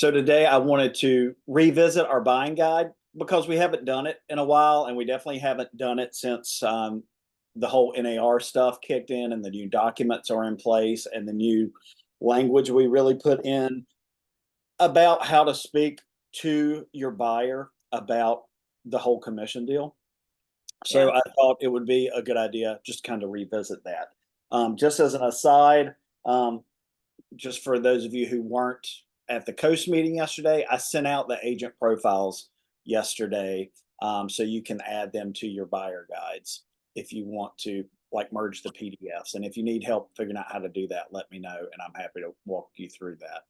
So today I wanted to revisit our buying guide because we haven't done it in a while, and we definitely haven't done it since the whole NAR stuff kicked in and the new documents are in place and the new language we really put in about how to speak to your buyer about the whole commission deal. Yeah. So I thought it would be a good idea just kind of revisit that. Just as an aside, um, just for those of you who weren't at the Coast meeting yesterday, I sent out the agent profiles yesterday, so you can add them to your buyer guides if you want to like merge the PDFs. And if you need help figuring out how to do that, let me know, and I'm happy to walk you through that.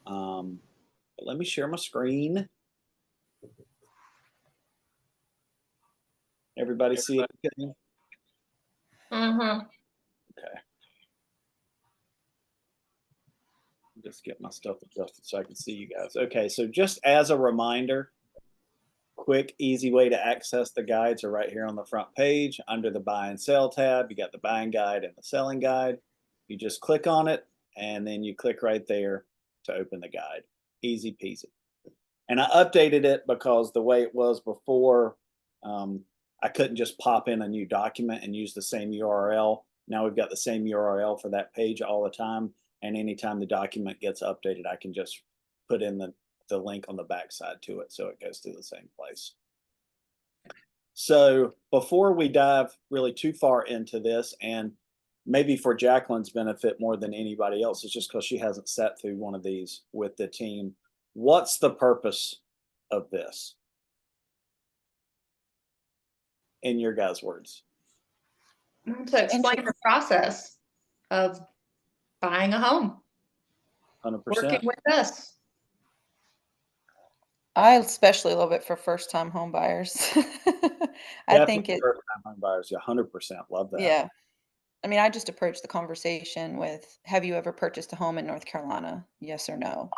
But let me share my screen. Everybody see it? Okay. Mm-hmm. Okay. Just get my stuff adjusted so I can see you guys. Okay, so just as a reminder, quick, easy way to access the guides are right here on the front page under the buy and sell tab. You got the buying guide and the selling guide. You just click on it and then you click right there to open the guide. Easy peasy. And I updated it because the way it was before, I couldn't just pop in a new document and use the same URL. Now we've got the same URL for that page all the time. And anytime the document gets updated, I can just put in the link on the backside to it so it goes to the same place. So before we dive really too far into this, and maybe for Jacqueline's benefit more than anybody else, it's just because she hasn't sat through one of these with the team. What's the purpose of this? In your guys' words. To explain the process of buying a home, 100%. working with us. I especially love it for first-time home buyers. I think it, first-time home buyers, yeah, 100% love that. yeah. I mean, I just approached the conversation with, have you ever purchased a home in North Carolina? Yes or no?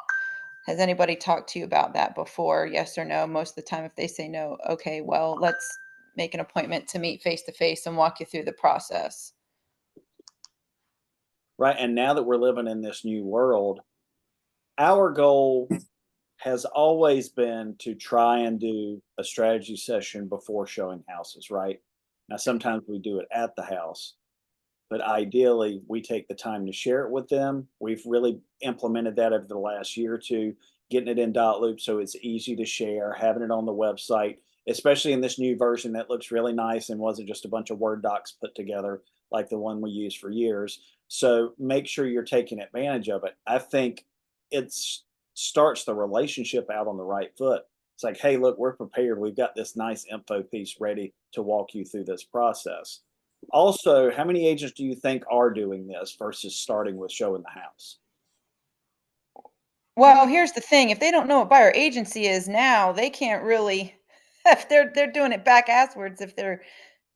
Has anybody talked to you about that before? Yes or no? Most of the time, if they say no, okay, well, let's make an appointment to meet face to face and walk you through the process. Right, and now that we're living in this new world, our goal has always been to try and do a strategy session before showing houses, right? Now, sometimes we do it at the house, but ideally we take the time to share it with them. We've really implemented that over the last year or two, getting it in dotloop so it's easy to share, having it on the website, especially in this new version that looks really nice and wasn't just a bunch of Word docs put together like the one we used for years. So make sure you're taking advantage of it. I think it starts the relationship out on the right foot. It's like, hey, look, we're prepared. We've got this nice info piece ready to walk you through this process. Also, how many agents do you think are doing this versus starting with showing the house? Well, here's the thing. If they don't know what buyer agency is now, they can't really, if they're doing it back asswards if they're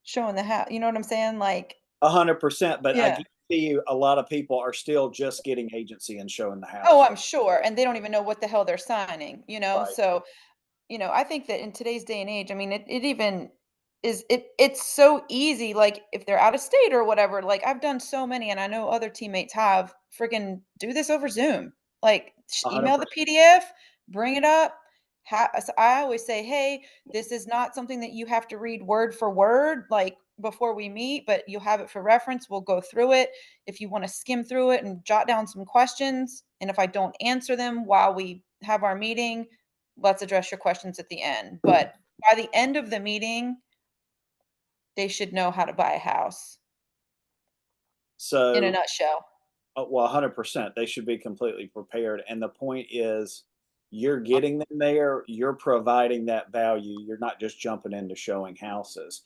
showing the house. You know what I'm saying? Like, 100%, but I yeah. guarantee you a lot of people are still just getting agency and showing the house. Oh, I'm sure. And they don't even know what the hell they're signing, you know? Right. So, I think that in today's day and age, I mean, it even is it's so easy. Like if they're out of state or whatever, like I've done so many and I know other teammates have freaking do this over Zoom. Like email the 100%. PDF, bring it up. So I always say, hey, this is not something that you have to read word for word, like before we meet, but you'll have it for reference. We'll go through it. If you want to skim through it and jot down some questions, and if I don't answer them while we have our meeting, let's address your questions at the end. But by the end of the meeting, they should know how to buy a house in a So, nutshell. well, 100%, they should be completely prepared. And the point is, you're getting them there, you're providing that value. You're not just jumping into showing houses.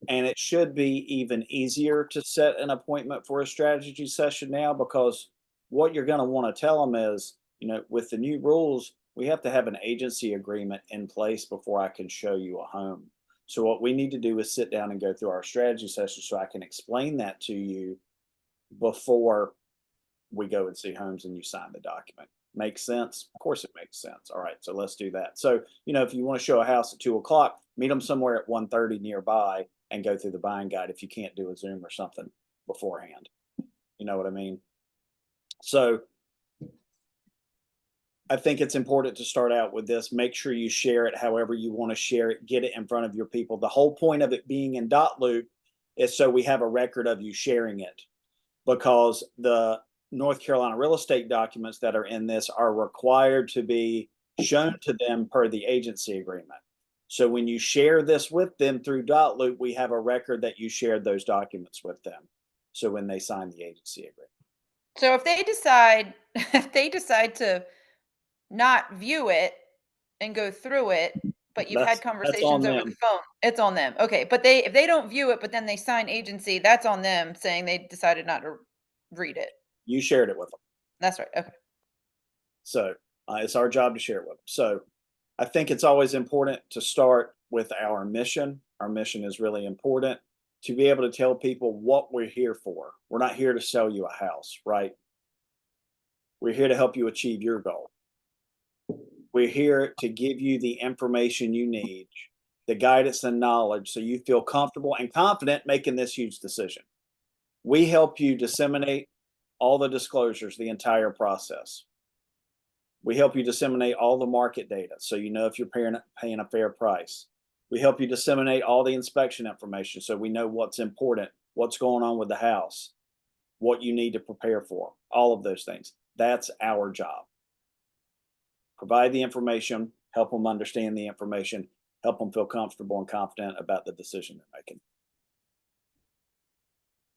And it should be even easier to set an appointment for a strategy session now because what you're going to want to tell them is, with the new rules, we have to have an agency agreement in place before I can show you a home. So what we need to do is sit down and go through our strategy session so I can explain that to you before we go and see homes and you sign the document. Makes sense? Of course it makes sense. All right, so let's do that. So, if you want to show a house at 2 o'clock, meet them somewhere at 1:30 nearby and go through the buying guide if you can't do a Zoom or something beforehand. You know what I mean? So I think it's important to start out with this. Make sure you share it however you want to share it. Get it in front of your people. The whole point of it being in Dotloop is so we have a record of you sharing it, because the North Carolina real estate documents that are in this are required to be shown to them per the agency agreement. So when you share this with them through Dotloop, we have a record that you shared those documents with them. So when they sign the agency agreement. So if they decide if they decide to not view it and go through it, but you've had That's on conversations over the them. phone, it's on them. Okay, but if they don't view it, but then they sign agency, that's on them saying they decided not to read it. You shared it with them. That's right. Okay. So it's our job to share it with them. So I think it's always important to start with our mission. Our mission is really important to be able to tell people what we're here for. We're not here to sell you a house, right? We're here to help you achieve your goal. We're here to give you the information you need, the guidance and knowledge, so you feel comfortable and confident making this huge decision. We help you disseminate all the disclosures, the entire process. We help you disseminate all the market data so you know if you're paying a fair price. We help you disseminate all the inspection information so we know what's important, what's going on with the house, what you need to prepare for, all of those things. That's our job. Provide the information, help them understand the information, help them feel comfortable and confident about the decision they're making.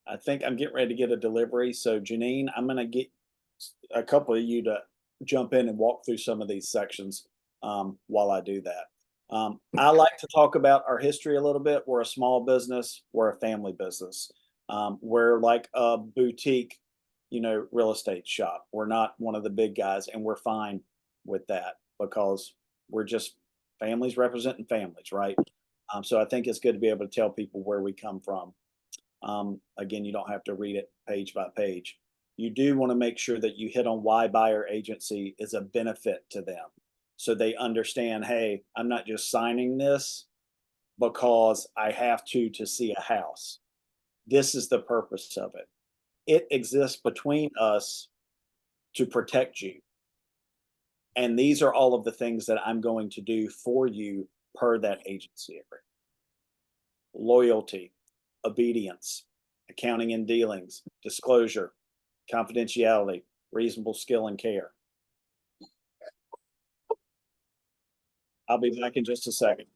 I think I'm getting ready to get a delivery. So Janine, I'm going to get a couple of you to jump in and walk through some of these sections while I do that. I like to talk about our history a little bit. We're a small business. We're a family business. We're like a boutique, real estate shop. We're not one of the big guys, and we're fine with that because we're just families representing families, right? So I think it's good to be able to tell people where we come from. Again, you don't have to read it page by page. You do want to make sure that you hit on why buyer agency is a benefit to them. So they understand, hey, I'm not just signing this because I have to see a house. This is the purpose of it. It exists between us to protect you. And these are all of the things that I'm going to do for you per that agency agreement. Loyalty, obedience, accounting and dealings, disclosure, confidentiality, reasonable skill and care. I'll be back in just a second.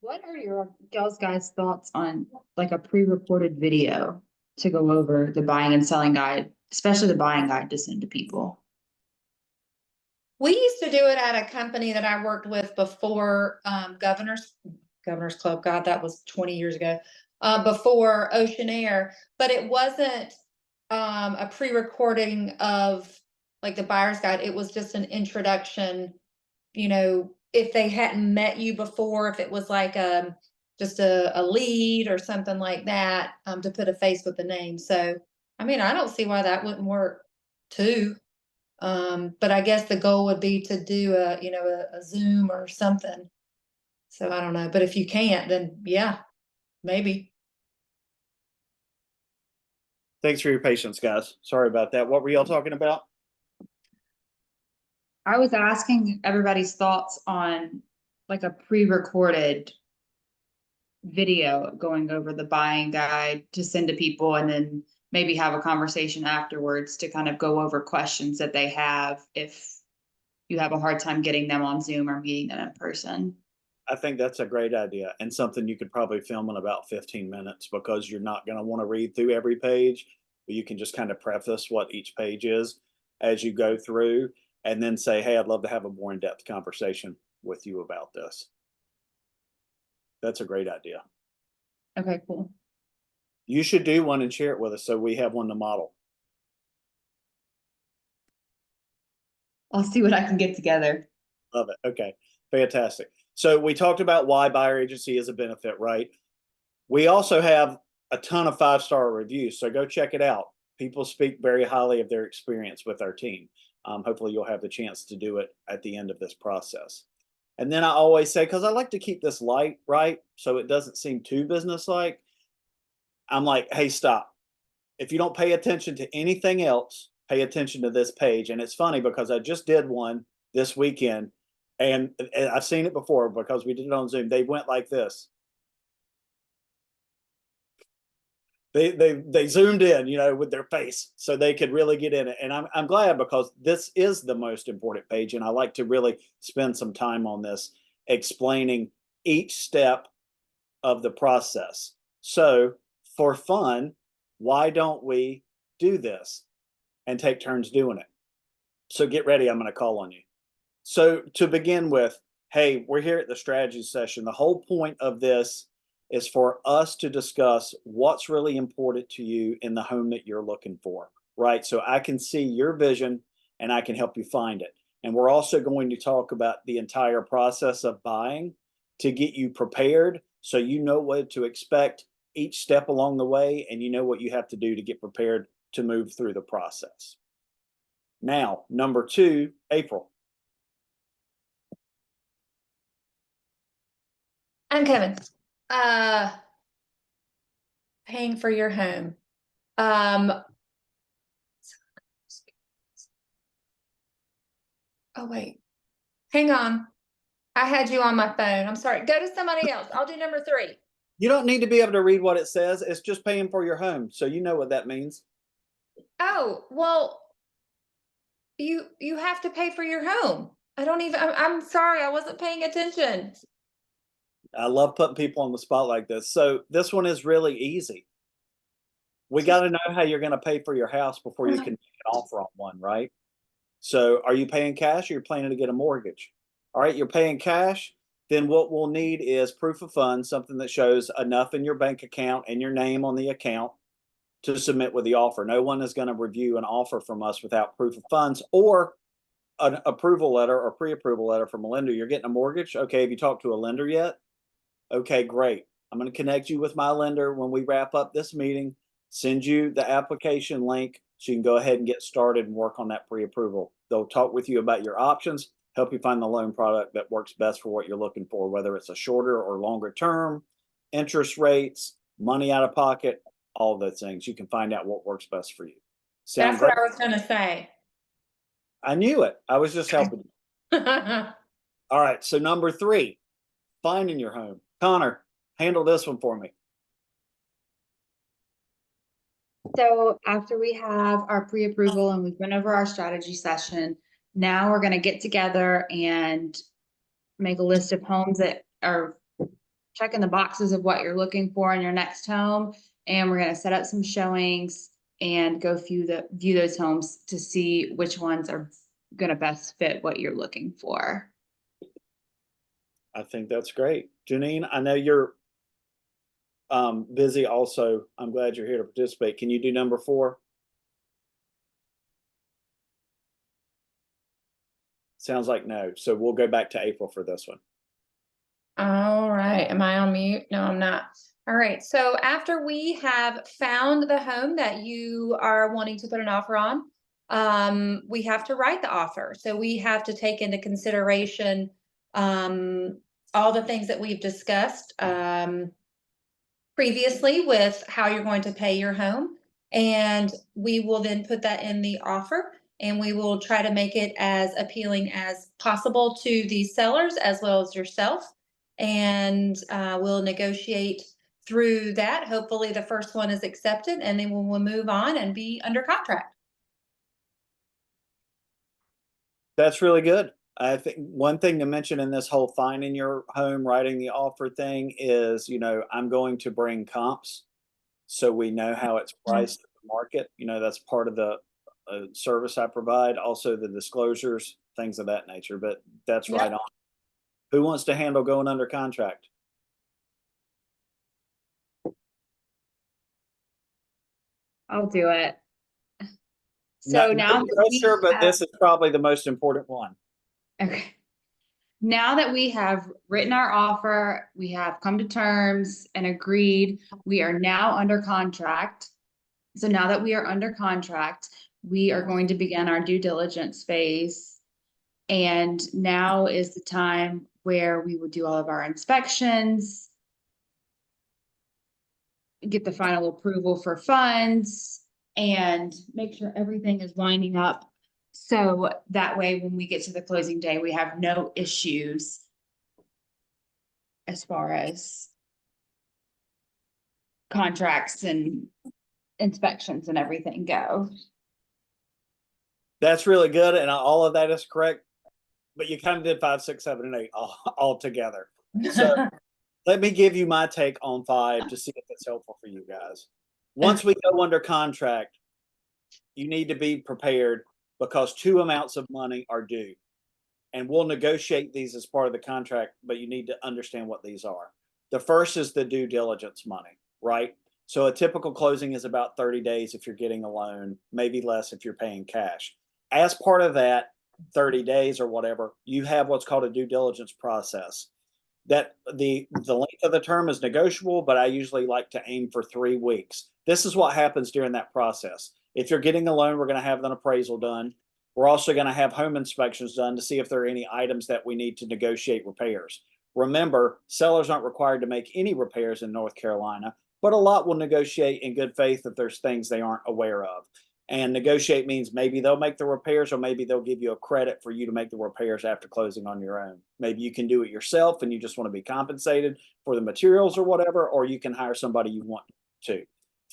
What are y'all's guys' thoughts on like a pre-recorded video to go over the buying and selling guide, especially the buying guide to send to people? We used to do it at a company that I worked with before Governor's Club. God, that was 20 years ago. Before Oceanair, but it wasn't a pre-recording of like the buyer's guide. It was just an introduction. If they hadn't met you before, if it was like just a lead or something like that, to put a face with the name. So, I mean, I don't see why that wouldn't work too. But I guess the goal would be to do a Zoom or something. So I don't know, but if you can't, then yeah, maybe. Thanks for your patience, guys. Sorry about that. What were y'all talking about? I was asking everybody's thoughts on like a pre-recorded video going over the buying guide to send to people, and then maybe have a conversation afterwards to kind of go over questions that they have if you have a hard time getting them on Zoom or meeting them in person. I think that's a great idea and something you could probably film in about 15 minutes because you're not going to want to read through every page, but you can just kind of preface what each page is as you go through and then say, hey, I'd love to have a more in-depth conversation with you about this. That's a great idea. Okay, cool. You should do one and share it with us so we have one to model. I'll see what I can get together. Love it. Okay, fantastic. So we talked about why buyer agency is a benefit, right? We also have a ton of 5-star reviews, so go check it out. People speak very highly of their experience with our team. Hopefully, you'll have the chance to do it at the end of this process. And then I always say, because I like to keep this light, right? So it doesn't seem too businesslike. I'm like, hey, stop. If you don't pay attention to anything else, pay attention to this page. And it's funny because I just did one this weekend, and I've seen it before because we did it on Zoom. They went like this. They zoomed in, you know, with their face so they could really get in it. And I'm glad because this is the most important page, and I like to really spend some time on this, explaining each step of the process. So for fun, why don't we do this and take turns doing it? So get ready, I'm going to call on you. So to begin with, hey, we're here at the strategy session. The whole point of this is for us to discuss what's really important to you in the home that you're looking for, right? So I can see your vision and I can help you find it. And we're also going to talk about the entire process of buying to get you prepared so you know what to expect each step along the way, and you know what you have to do to get prepared to move through the process. Now, number 2, April. I'm Kevin. Paying for your home. Oh wait, hang on. I had you on my phone. I'm sorry. Go to somebody else. I'll do number 3. You don't need to be able to read what it says. It's just paying for your home. So you know what that means. Oh, well, you have to pay for your home. I don't even, I'm sorry, I wasn't paying attention. I love putting people on the spot like this. So this one is really easy. We got to know how you're going to pay for your house before you can make an offer on one, right? So are you paying cash or you're planning to get a mortgage? All right, you're paying cash. Then what we'll need is proof of funds, something that shows enough in your bank account and your name on the account to submit with the offer. No one is going to review an offer from us without proof of funds or an approval letter or pre-approval letter from a lender. You're getting a mortgage. Okay, have you talked to a lender yet? Okay, great. I'm going to connect you with my lender when we wrap up this meeting, send you the application link so you can go ahead and get started and work on that pre-approval. They'll talk with you about your options, help you find the loan product that works best for what you're looking for, whether it's a shorter or longer term, interest rates, money out of pocket, all of those things. You can find out what works best for you. Sound That's great? what I was gonna say. I knew it. I was just helping you. All right. So number 3, finding your home. Connor, handle this one for me. So after we have our pre-approval and we've went over our strategy session, now we're gonna get together and make a list of homes that are checking the boxes of what you're looking for in your next home. And we're gonna set up some showings and go view those homes to see which ones are gonna best fit what you're looking for. I think that's great. Janine, I know you're busy also. I'm glad you're here to participate. Can you do number 4? Sounds like no. So we'll go back to April for this one. All right. Am I on mute? No, I'm not. All right. So after we have found the home that you are wanting to put an offer on, we have to write the offer. So we have to take into consideration all the things that we've discussed previously with how you're going to pay your home. And we will then put that in the offer, and we will try to make it as appealing as possible to the sellers as well as yourself. And we'll negotiate through that. Hopefully the first one is accepted, and then we'll move on and be under contract. That's really good. I think one thing to mention in this whole finding your home, writing the offer thing is, you know, I'm going to bring comps so we know how it's priced in the market. You know, that's part of the service I provide. Also the disclosures, things of that nature, but that's Yep. right on. Who wants to handle going under contract? I'll do it. So No- now no that we pressure, but have- this is probably the most important one. Okay. Now that we have written our offer, we have come to terms and agreed, we are now under contract. So now that we are under contract, we are going to begin our due diligence phase. And now is the time where we would do all of our inspections, get the final approval for funds, and make sure everything is lining up. So that way, when we get to the closing day, we have no issues as far as contracts and inspections and everything go. That's really good, and all of that is correct. But you kind of did 5, 6, 7, and 8 all together. So let me give you my take on 5 to see if it's helpful for you guys. Once we go under contract, you need to be prepared because 2 amounts of money are due. And we'll negotiate these as part of the contract, but you need to understand what these are. The first is the due diligence money, right? So a typical closing is about 30 days if you're getting a loan, maybe less if you're paying cash. As part of that 30 days or whatever, you have what's called a due diligence process. That the length of the term is negotiable, but I usually like to aim for 3 weeks. This is what happens during that process. If you're getting a loan, we're going to have an appraisal done. We're also going to have home inspections done to see if there are any items that we need to negotiate repairs. Remember, sellers aren't required to make any repairs in North Carolina, but a lot will negotiate in good faith if there's things they aren't aware of. And negotiate means maybe they'll make the repairs or maybe they'll give you a credit for you to make the repairs after closing on your own. Maybe you can do it yourself and you just want to be compensated for the materials or whatever, or you can hire somebody you want to.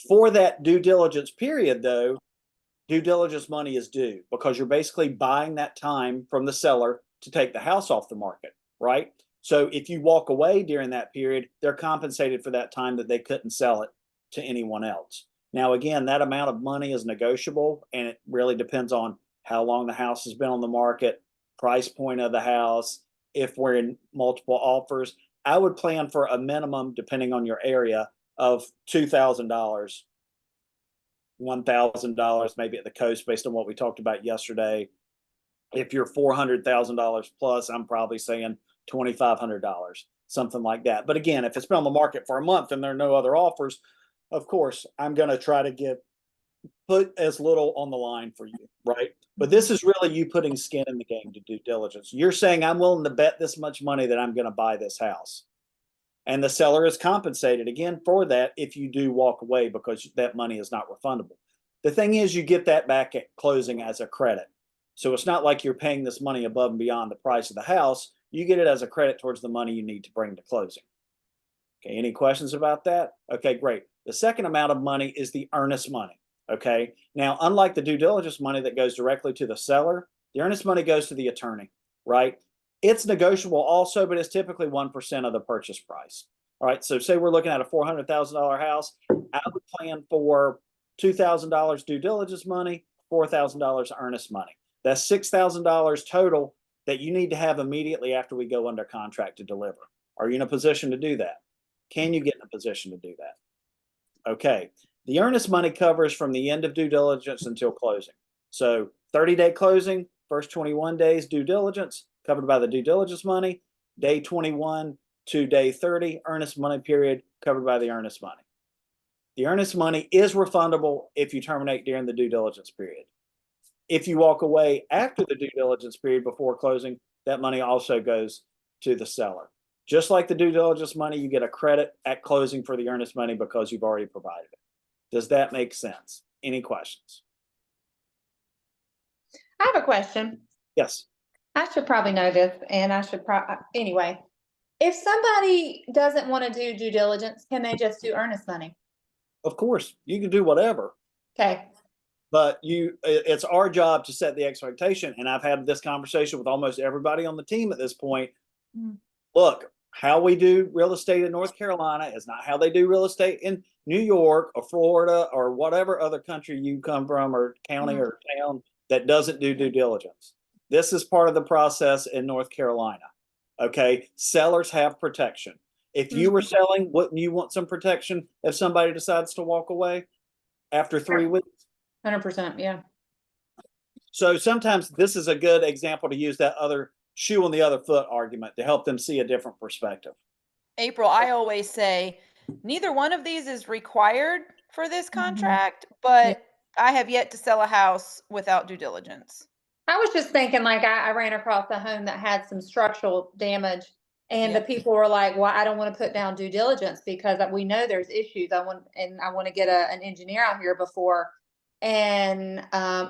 For that due diligence period, though, due diligence money is due because you're basically buying that time from the seller to take the house off the market, right? So if you walk away during that period, they're compensated for that time that they couldn't sell it to anyone else. Now, again, that amount of money is negotiable and it really depends on how long the house has been on the market, price point of the house, if we're in multiple offers. I would plan for a minimum, depending on your area, of $2,000, $1,000 maybe at the coast based on what we talked about yesterday. If you're $400,000 plus, I'm probably saying $2,500, something like that. But again, if it's been on the market for a month and there are no other offers, of course, I'm going to try to put as little on the line for you, right? But this is really you putting skin in the game to due diligence. You're saying, I'm willing to bet this much money that I'm going to buy this house. And the seller is compensated again for that if you do walk away because that money is not refundable. The thing is, you get that back at closing as a credit. So it's not like you're paying this money above and beyond the price of the house. You get it as a credit towards the money you need to bring to closing. Okay, any questions about that? Okay, great. The second amount of money is the earnest money. Okay, now unlike the due diligence money that goes directly to the seller, the earnest money goes to the attorney, right? It's negotiable also, but it's typically 1% of the purchase price. All right, so say we're looking at a $400,000 house. I would plan for $2,000 due diligence money, $4,000 earnest money. That's $6,000 total that you need to have immediately after we go under contract to deliver. Are you in a position to do that? Can you get in a position to do that? Okay. The earnest money covers from the end of due diligence until closing. So 30-day closing, first 21 days due diligence, covered by the due diligence money. Day 21 to day 30, earnest money period, covered by the earnest money. The earnest money is refundable if you terminate during the due diligence period. If you walk away after the due diligence period before closing, that money also goes to the seller. Just like the due diligence money, you get a credit at closing for the earnest money because you've already provided it. Does that make sense? Any questions? I have a question. Yes. I should probably know this, and I should anyway. If somebody doesn't want to do due diligence, can they just do earnest money? Of course, you can do whatever, Okay. but it's our job to set the expectation. And I've had this conversation with almost everybody on the team at this point. Look, how we do real estate in North Carolina is not how they do real estate in New York or Florida or whatever other country you come from or county or town that doesn't do due diligence. This is part of the process in North Carolina. Okay. Sellers have protection. If you were selling, wouldn't you want some protection if somebody decides to walk away after 3 weeks? 100%. Yeah. So sometimes this is a good example to use that other shoe on the other foot argument to help them see a different perspective. April, I always say neither one of these is required for this Mhm. contract, but I have yet to sell a house without due diligence. I was just thinking, like, I ran across a home that had some structural damage, and the Yep. people were like, "Well, I don't want to put down due diligence because we know there's issues. I want to get an engineer out here before." And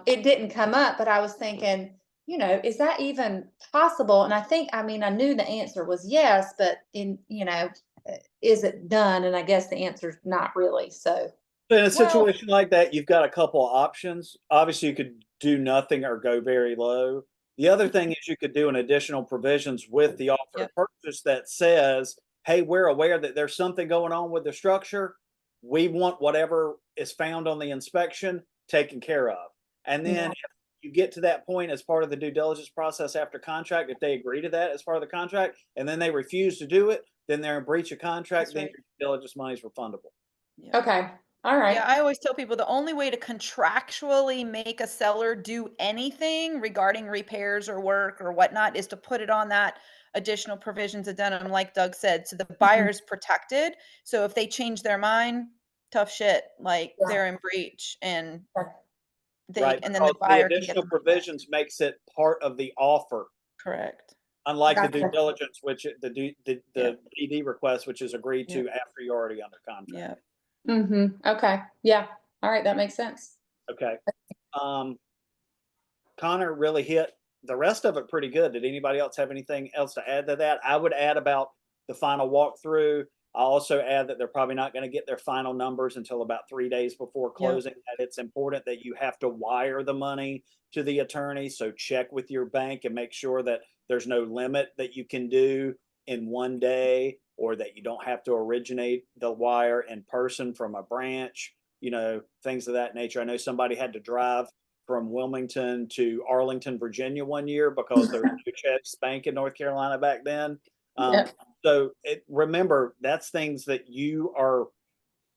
it didn't come up, but I was thinking, is that even possible? And I mean, I knew the answer was yes, but is it done? And I guess the answer is not really. So, In a Well, situation like that, you've got a couple of options. Obviously, you could do nothing or go very low. The other thing is you could do an additional provisions with the offer Yep. of purchase that says, hey, we're aware that there's something going on with the structure. We want whatever is found on the inspection taken care of. And then Yeah. if you get to that point as part of the due diligence process after contract, if they agree to that as part of the contract, and then they refuse to do it, then they're in breach of contract, That's then right. your due diligence money is refundable. yeah. okay, all right. Yeah, I always tell people the only way to contractually make a seller do anything regarding repairs or work or whatnot is to put it on that additional provisions addendum, like Doug said, so the buyer's protected. So if they change their mind, tough shit, like Yeah. they're in breach, and Right, and then the because the buyer can get additional the money back. provisions makes it part of the offer, Correct. unlike the due Gotcha. diligence, which Yep. the DD request, which is agreed Yep. to after you're already under contract. Yeah. Okay. Yeah. All right. That makes sense. Okay. Um, Connor really hit the rest of it pretty good. Did anybody else have anything else to add to that? I would add about the final walkthrough. I'll also add that they're probably not going to get their final numbers until about 3 days before closing. That it's important that you have to wire the money to the attorney. So check with your bank and make sure that there's no limit that you can do in one day, or that you don't have to originate the wire in person from a branch, things of that nature. I know somebody had to drive from Wilmington to Arlington, Virginia one year because there was no Chase Bank in North Carolina back then. Yep. So remember, that's things that you are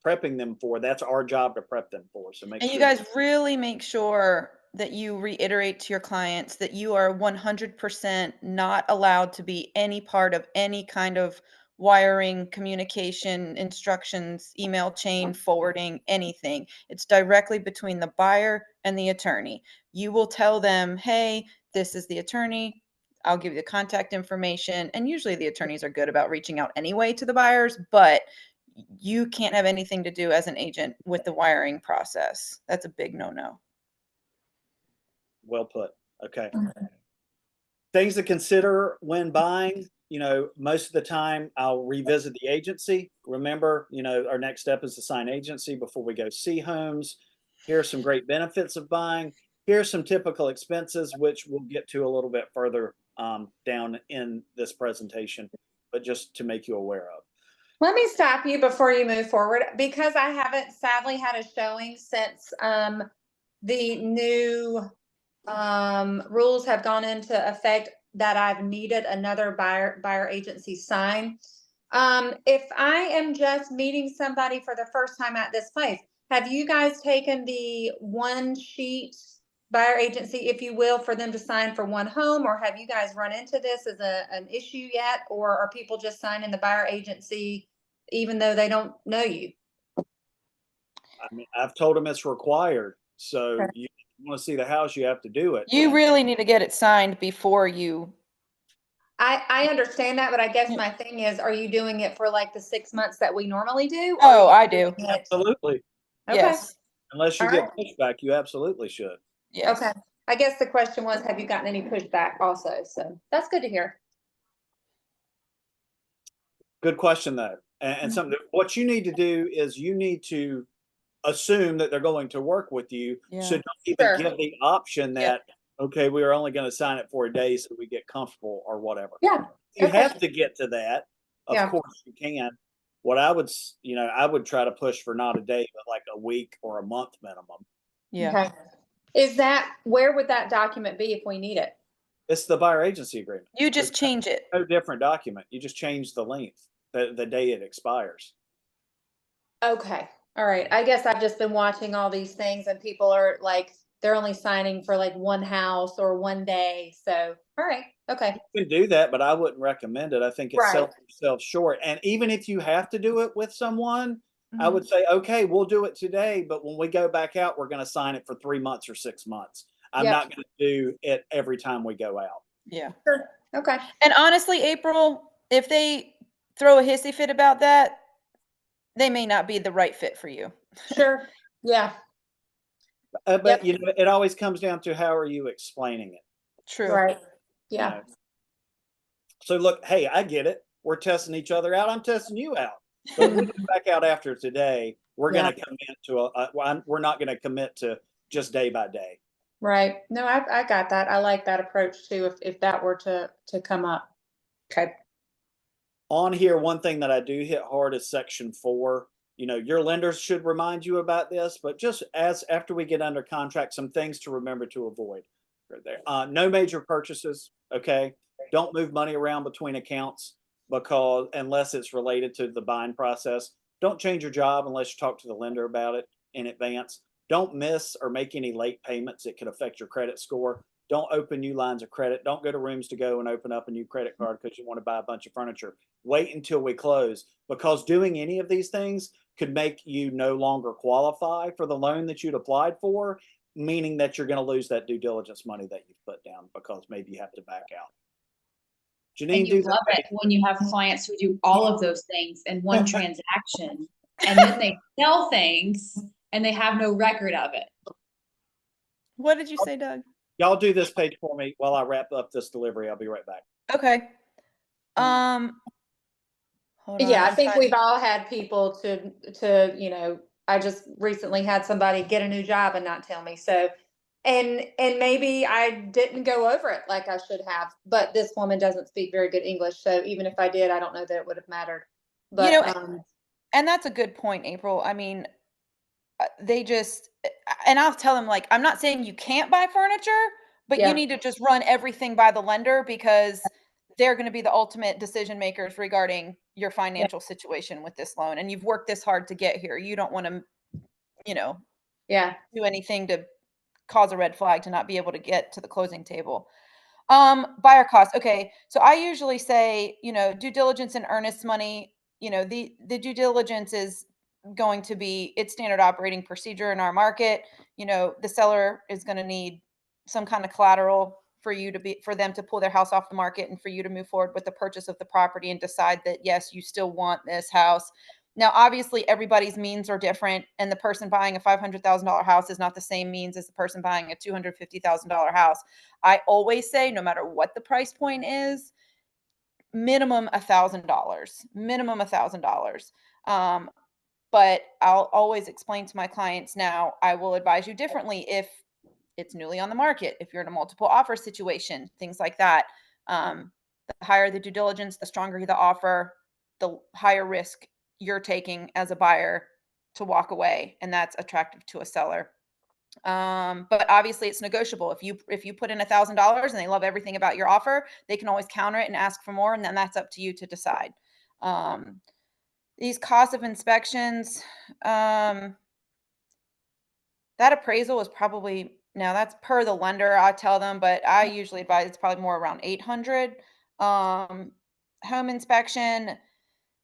prepping them for. That's our job to prep them for. So make And you sure. guys really make sure that you reiterate to your clients that you are 100% not allowed to be any part of any kind of wiring, communication, instructions, email chain, forwarding, anything. It's directly between the buyer and the attorney. You will tell them, hey, this is the attorney. I'll give you the contact information. And usually the attorneys are good about reaching out anyway to the buyers, but you can't have anything to do as an agent with the wiring process. That's a big no-no. Well put. Okay. Things to consider when buying. Most of the time I'll revisit the agency. Remember, our next step is to sign agency before we go see homes. Here are some great benefits of buying. Here's some typical expenses, which we'll get to a little bit further down in this presentation, but just to make you aware of. Let me stop you before you move forward, because I haven't sadly had a showing since the new rules have gone into effect, that I've needed another buyer agency sign. If I am just meeting somebody for the first time at this place, have you guys taken the one sheet buyer agency, if you will, for them to sign for one home, or have you guys run into this as an issue yet, or are people just signing the buyer agency even though they don't know you? I mean, I've told them it's required. So Okay. you want to see the house, you have to do it. You really need to get it signed before you. I understand that, but I guess my thing is, are you doing it for like the 6 months that we normally do? or Oh, are I you do. doing it- Absolutely. Okay, Yes. Unless you All get pushback, you absolutely should. Yes. okay. I guess the question was, have you gotten any pushback also? So that's good to hear. Good question, though. And something what you need to do is you need to assume that they're going to work with you. Yeah. So don't even Sure. give the option Yeah. that, okay, we are only going to sign it for a day so we get comfortable or whatever. Yeah. You Okay. have to get to that. Of Yeah. course you can. What I would, I would try to push for not a day, but like a week or a month minimum. Yeah. Okay. Where would that document be if we need it? It's the buyer agency agreement. You just It's change it. no different document. You just change the length, the day it expires. Okay. All right. I guess I've just been watching all these things and people are like they're only signing for like one house or one day. So, all right. Okay. You can do that, but I wouldn't recommend it. I think it's Right. selling yourself short. And even if you have to do it with someone, I Mhm. would say, okay, we'll do it today, but when we go back out, we're going to sign it for 3 months or 6 months. I'm Yep. not going to do it every time we go out. Yeah. Sure. Okay. And honestly, April, if they throw a hissy fit about that, they may not be the right fit for you. Sure. Yeah. But Yep. you know, it always comes down to how are you explaining it. True. Right. You Yeah. know? So look, hey, I get it. We're testing each other out. I'm testing you out. So if we get back out after today, we're Yeah. going to commit to we're not going to commit to just day by day. Right. No, I got that. I like that approach too, if that were to come up. Okay. On here, one thing that I do hit hard is section 4. You know, your lenders should remind you about this, but just as after we get under contract, some things to remember to avoid. Right there. No major purchases. Okay. Don't move money around between accounts because unless it's related to the buying process. Don't change your job unless you talk to the lender about it in advance. Don't miss or make any late payments that could affect your credit score. Don't open new lines of credit. Don't go to Rooms to Go and open up a new credit card because you want to buy a bunch of furniture. Wait until we close because doing any of these things could make you no longer qualify for the loan that you'd applied for, meaning that you're going to lose that due diligence money that you've put down because maybe you have to back out. Janine, And you do love it when you have clients who do all of those things in one transaction, and then they sell things and they have no record of it. What did you say, Doug? y'all do this page for me while I wrap up this delivery. I'll be right back. Okay. Hold on. Yeah, I I'm think trying- we've all had people to, you know, I just recently had somebody get a new job and not tell me. So, and maybe I didn't go over it like I should have, but this woman doesn't speak very good English. So even if I did, I don't know that it would have mattered. But, and that's a good point, April. I mean, they just, and I'll tell them, like, I'm not saying you can't buy furniture, but Yeah. you need to just run everything by the lender because they're going to be the ultimate decision makers regarding your financial situation with this loan. And you've worked this hard to get here. You don't want to, you know, yeah, do anything to cause a red flag to not be able to get to the closing table. Buyer costs. Okay. So I usually say, you know, due diligence and earnest money, you know, the due diligence is going to be its standard operating procedure in our market. You know, the seller is going to need some kind of collateral for them to pull their house off the market and for you to move forward with the purchase of the property and decide that, yes, you still want this house. Now, obviously, everybody's means are different, and the person buying a $500,000 house is not the same means as the person buying a $250,000 house. I always say, no matter what the price point is, minimum $1,000, minimum $1,000. But I'll always explain to my clients now, I will advise you differently if it's newly on the market, if you're in a multiple offer situation, things like that. The higher the due diligence, the stronger the offer, the higher risk you're taking as a buyer to walk away, and that's attractive to a seller. But obviously it's negotiable. If you put in $1,000 and they love everything about your offer, they can always counter it and ask for more, and then that's up to you to decide. These costs of inspections, that appraisal is probably, now that's per the lender, I tell them, but I usually advise it's probably more around 800. Home inspection,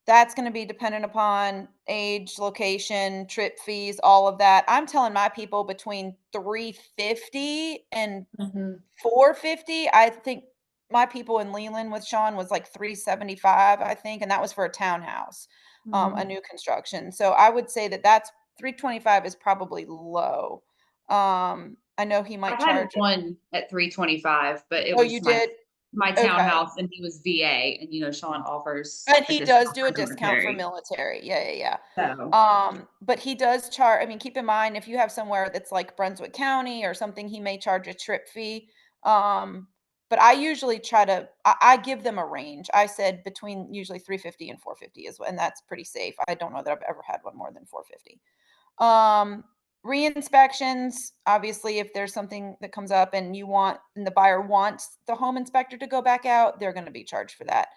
that's going to be dependent upon age, location, trip fees, all of that. I'm telling my people between $350 and $450. I think my people in Leland with Sean was like $375, I think, and that was for a townhouse, a new construction. So I would say that's $325 is probably low. I know he might I had charge. one at 325, but it Oh, was you did? my Okay. townhouse, and he was VA, and you know, Sean offers. And a he does discount do a for discount for military. military. Yeah. So, But he does charge, I mean, keep in mind, if you have somewhere that's like Brunswick County or something, he may charge a trip fee. But I usually I give them a range. I said between usually 350 and 450 and that's pretty safe. I don't know that I've ever had one more than 450. Re-inspections, obviously, if there's something that comes up and the buyer wants the home inspector to go back out, they're going to be charged for that.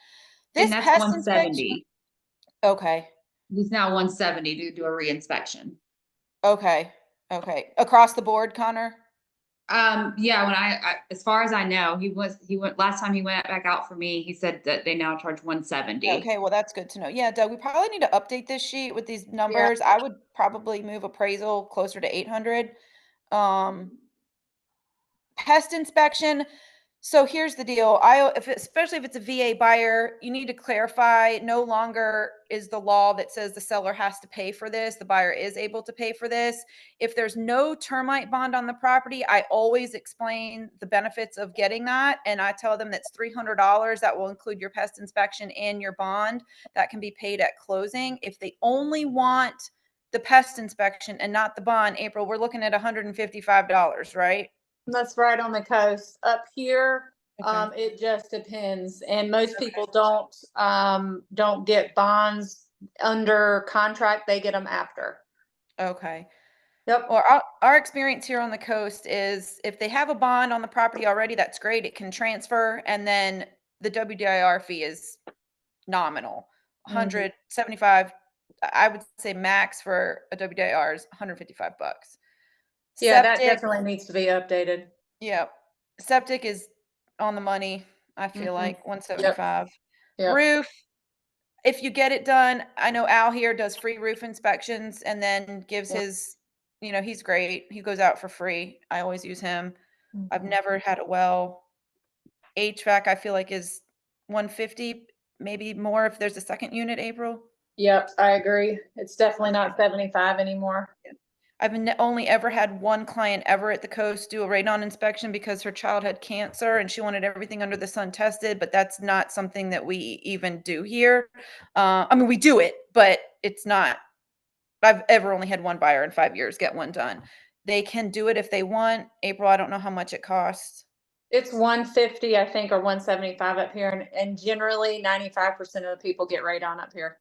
and that's pest 170. Okay. It's now 170 to do a reinspection. Okay. Across the board, Connor? Yeah, when as far as I know, he went, last time he went back out for me, he said that they now charge 170. Okay, well, that's good to know. Yeah, Doug, we probably need to update this sheet with these numbers. I would probably move appraisal closer to 800. Um, Pest inspection. So here's the deal. Especially if it's a VA buyer, you need to clarify no longer is the law that says the seller has to pay for this. The buyer is able to pay for this. If there's no termite bond on the property, I always explain the benefits of getting that. And I tell them that's $300. That will include your pest inspection and your bond that can be paid at closing. If they only want the pest inspection and not the bond, April, we're looking at $155, right? That's right on the coast. Up here, Okay. it just depends. And most people don't get bonds under contract. They get them after. Okay. Yep. Well, our experience here on the coast is if they have a bond on the property already, that's great. It can transfer, and then the WDIR fee is nominal, Mhm. 175. I would say max for a WDIR is $155. Yeah, that Septic, definitely needs to be updated. yeah, septic is on the money. I feel Mhm. like 175. Yep. Roof, if you get it done, I know Al here does free roof inspections and then gives Yep. his, he's great. He goes out for free. I always use him. I've Mhm. never had a well. HVAC, I feel like is 150, maybe more if there's a second unit, April. Yep, I agree. It's definitely not 75 anymore. I've only ever had one client ever at the coast do a radon inspection because her child had cancer and she wanted everything under the sun tested, but that's not something that we even do here. I mean, we do it, but it's not. I've ever only had one buyer in 5 years get one done. They can do it if they want. April, I don't know how much it costs. It's 150, I think, or 175 up here, and generally 95% of the people get radon up here.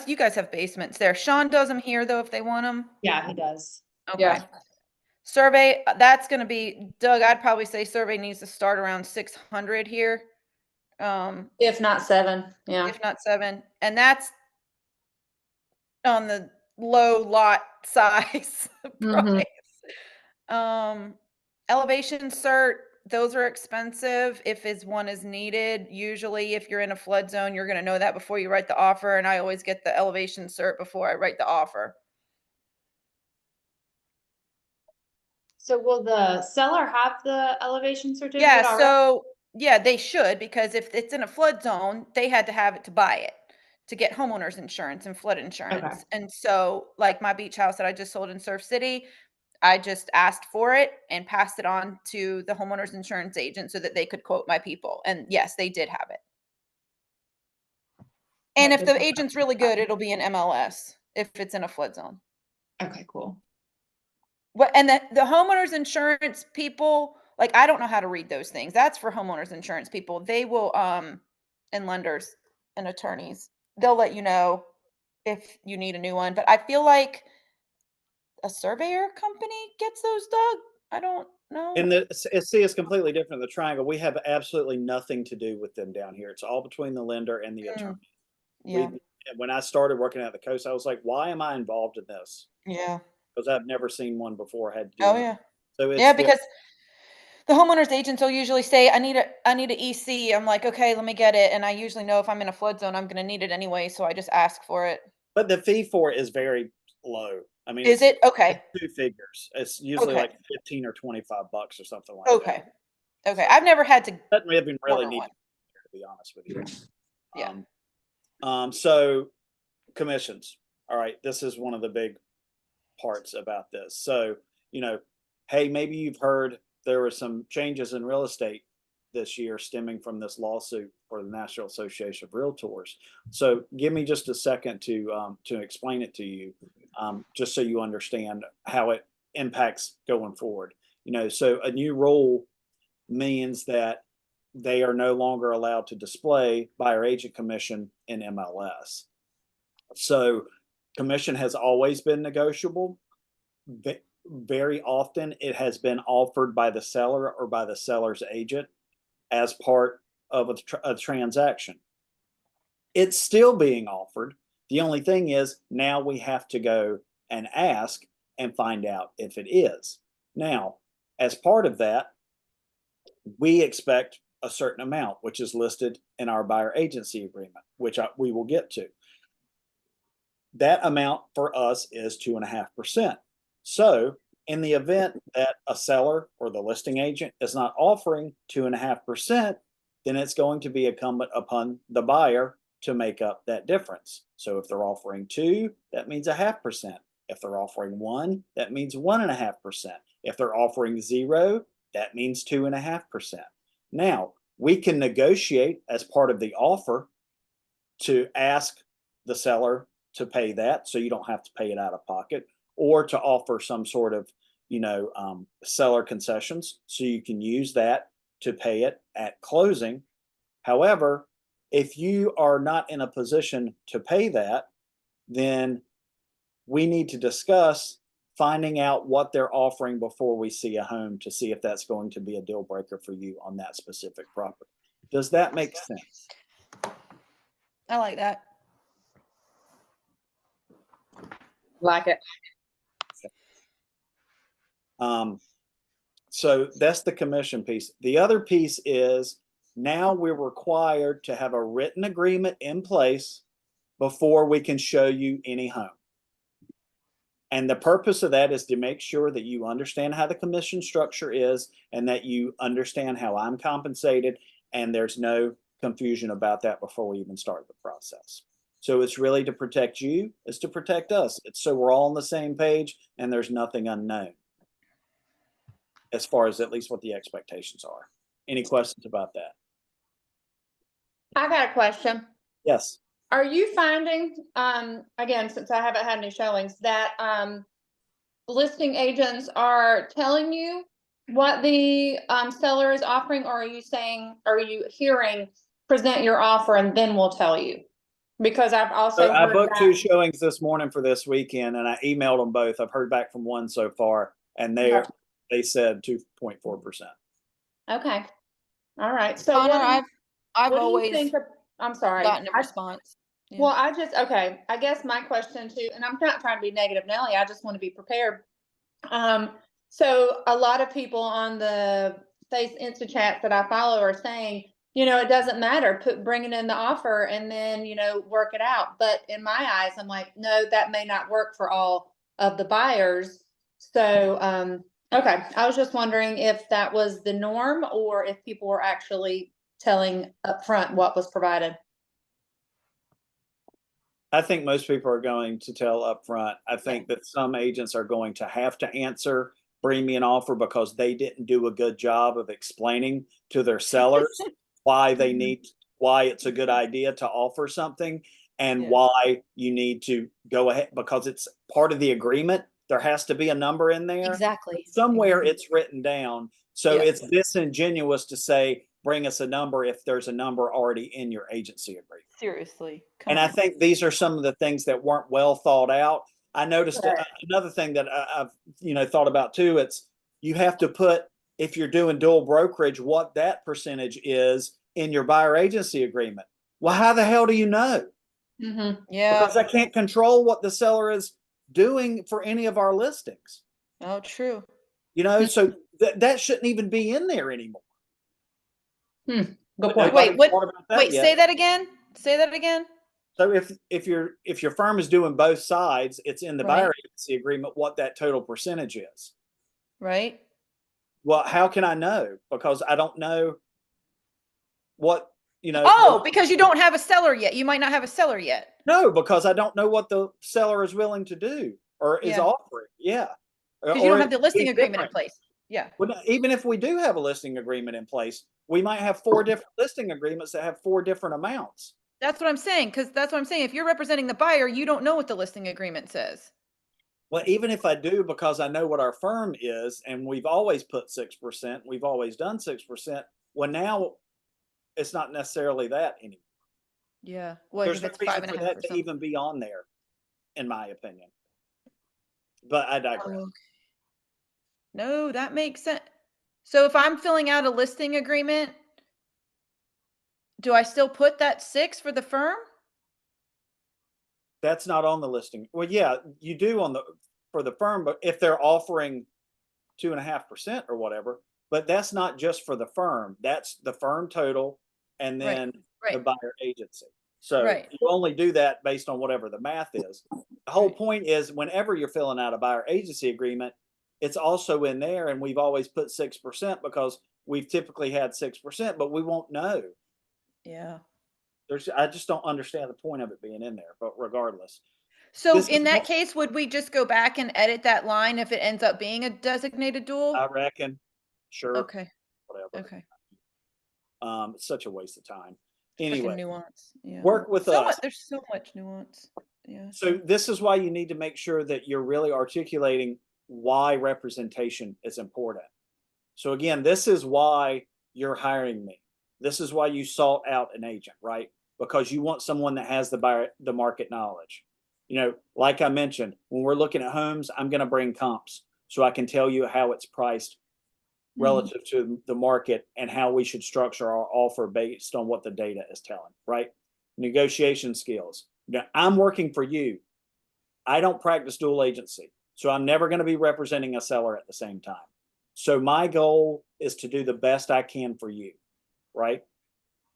You guys have basements there. Sean does them here though if they want them. Yeah, he does. Okay. Yeah. Survey, that's going to be, Doug, I'd probably say survey needs to start around 600 here. If not 7, yeah. If not 7. And that's on the low lot size Mhm. price. Elevation cert, those are expensive if one is needed. Usually if you're in a flood zone, you're going to know that before you write the offer. And I always get the elevation cert before I write the offer. So will the seller have the elevation certificate Yeah, already? so yeah, they should, because if it's in a flood zone, they had to have it to buy it, to get homeowners insurance and flood insurance. And so like my beach house that I just sold in Surf City, I just asked for it and passed it on to the homeowners insurance agent so that they could quote my people. And yes, they did have it. And if the agent's really good, it'll be an MLS if it's in a flood zone. Okay, cool. And the homeowners insurance people, like, I don't know how to read those things. That's for homeowners insurance people. They will, and lenders and attorneys, they'll let you know if you need a new one. But I feel like a surveyor company gets those, Doug. I don't know. And it's completely different. The Triangle, we have absolutely nothing to do with them down here. It's all between the lender and the attorney. Yeah. When I started working at the coast, I was like, why am I involved in this? Yeah. Because I've never seen one before. Had to do Oh it. yeah. So it's Yeah, because the homeowners agents will usually say, I need an EC. I'm like, okay, let me get it. And I usually know if I'm in a flood zone, I'm going to need it anyway. So I just ask for it. but the fee for it is very low. I mean, Is it? Okay. it's 2 figures. It's usually Okay. like 15 or $25 or something like Okay. that. Okay. I've never had to Doesn't even really order need one. to be honest with you. Yeah. So commissions. All right, this is one of the big parts about this. So, hey, maybe you've heard there were some changes in real estate this year stemming from this lawsuit for the National Association of Realtors. So give me just a second to explain it to you, just so you understand how it impacts going forward. So a new rule means that they are no longer allowed to display buyer agent commission in MLS. So commission has always been negotiable. Very often it has been offered by the seller or by the seller's agent as part of a transaction. It's still being offered. The only thing is now we have to go and ask and find out if it is. Now, As part of that, we expect a certain amount, which is listed in our buyer agency agreement, which we will get to. That amount for us is 2.5%. So in the event that a seller or the listing agent is not offering 2.5%, then it's going to be incumbent upon the buyer to make up that difference. So if they're offering 2, that means 0.5%. If they're offering 1, that means 1.5%. If they're offering 0, that means 2.5%. Now, we can negotiate as part of the offer to ask the seller to pay that, so you don't have to pay it out of pocket, or to offer some sort of, seller concessions, so you can use that to pay it at closing. However, if you are not in a position to pay that, then we need to discuss finding out what they're offering before we see a home to see if that's going to be a deal breaker for you on that specific property. Does that make sense? I like that. Like it. So that's the commission piece. The other piece is now we're required to have a written agreement in place before we can show you any home. And the purpose of that is to make sure that you understand how the commission structure is and that you understand how I'm compensated, and there's no confusion about that before we even start the process. So it's really to protect you, it's to protect us. It's so we're all on the same page and there's nothing unknown as far as at least what the expectations are. Any questions about that? I got a question. Yes. Are you finding, again, since I haven't had any showings, that listing agents are telling you what the seller is offering, or are you hearing present your offer and then we'll tell you? Because I've also So I heard booked that. 2 showings this morning for this weekend, and I emailed them both. I've heard back from one so far, and they said 2.4%. Okay. All right. So Connor, what I've do you always think I'm sorry. gotten a response. Yeah. Well, I guess my question too, and I'm not trying to be negative, Nelly, I just want to be prepared. So a lot of people on the Face Insta chats that I follow are saying, it doesn't matter, bringing in the offer and then, work it out. But in my eyes, I'm like, no, that may not work for all of the buyers. So, okay. I was just wondering if that was the norm or if people were actually telling upfront what was provided. I think most people are going to tell upfront. I think that some agents are going to have to answer, bring me an offer, because they didn't do a good job of explaining to their sellers why it's a good idea to offer something, and why you need to go ahead, because it's part of the agreement. There has to be a number in there. Exactly. Somewhere it's written down. So it's disingenuous to say, bring us a number if there's a number already in your agency agreement. Seriously. And I think these are some of the things that weren't well thought out. I noticed another thing that I've thought about too. It's you have to put, if you're doing dual brokerage, what that percentage is in your buyer agency agreement. Well, how the hell do you know? Mm-hmm. Yeah. Because I can't control what the seller is doing for any of our listings. Oh, true. So that shouldn't even be in there anymore. Good But point. nobody's Wait, thought about that Wait, yet. say that again. Say that again. So if your firm is doing both sides, it's in the buyer agency agreement what that total percentage is. Right. Well, how can I know? Because I don't know what, Oh, because you don't have a seller yet. You might not have a seller yet. No, because I don't know what the seller is willing to do or is offering. Yeah. Because you don't have the listing agreement in place. Yeah. Well, even if we do have a listing agreement in place, we might have 4 different listing agreements that have 4 different amounts. That's what I'm saying. Because that's what I'm saying. If you're representing the buyer, you don't know what the listing agreement says. Well, even if I do, because I know what our firm is, and we've always put 6%, we've always done 6%. Well, now it's not necessarily that anymore. Yeah. Well, There's if no it's reason 5.5 for or that to something. even be on there, in my opinion. But I digress. Oh, okay. No, that makes sense. So if I'm filling out a listing agreement, do I still put that 6 for the firm? That's not on the listing. Well, yeah, you do for the firm, but if they're offering 2.5% or whatever, but that's not just for the firm. That's the firm total and Right, then the right. buyer agency. So Right. you only do that based on whatever the math is. The whole Right. point is whenever you're filling out a buyer agency agreement, it's also in there, and we've always put 6% because we've typically had 6%, but we won't know. Yeah. I just don't understand the point of it being in there, but regardless. So This in is that what case, would we just go back and edit that line if it ends up being a designated duel? I reckon. Sure, Okay, whatever. okay. It's such a waste of time. Freaking Anyway, nuance. Yeah. work with So us. much, there's so much nuance. Yeah. So this is why you need to make sure that you're really articulating why representation is important. So again, this is why you're hiring me. This is why you sought out an agent, right? Because you want someone that has the market knowledge. You know, like I mentioned, when we're looking at homes, I'm going to bring comps so I can tell you how it's priced relative to the market and how we should structure our offer based on what the data is telling, right? Negotiation skills. Now, I'm working for you. I don't practice dual agency, so I'm never going to be representing a seller at the same time. So my goal is to do the best I can for you, right?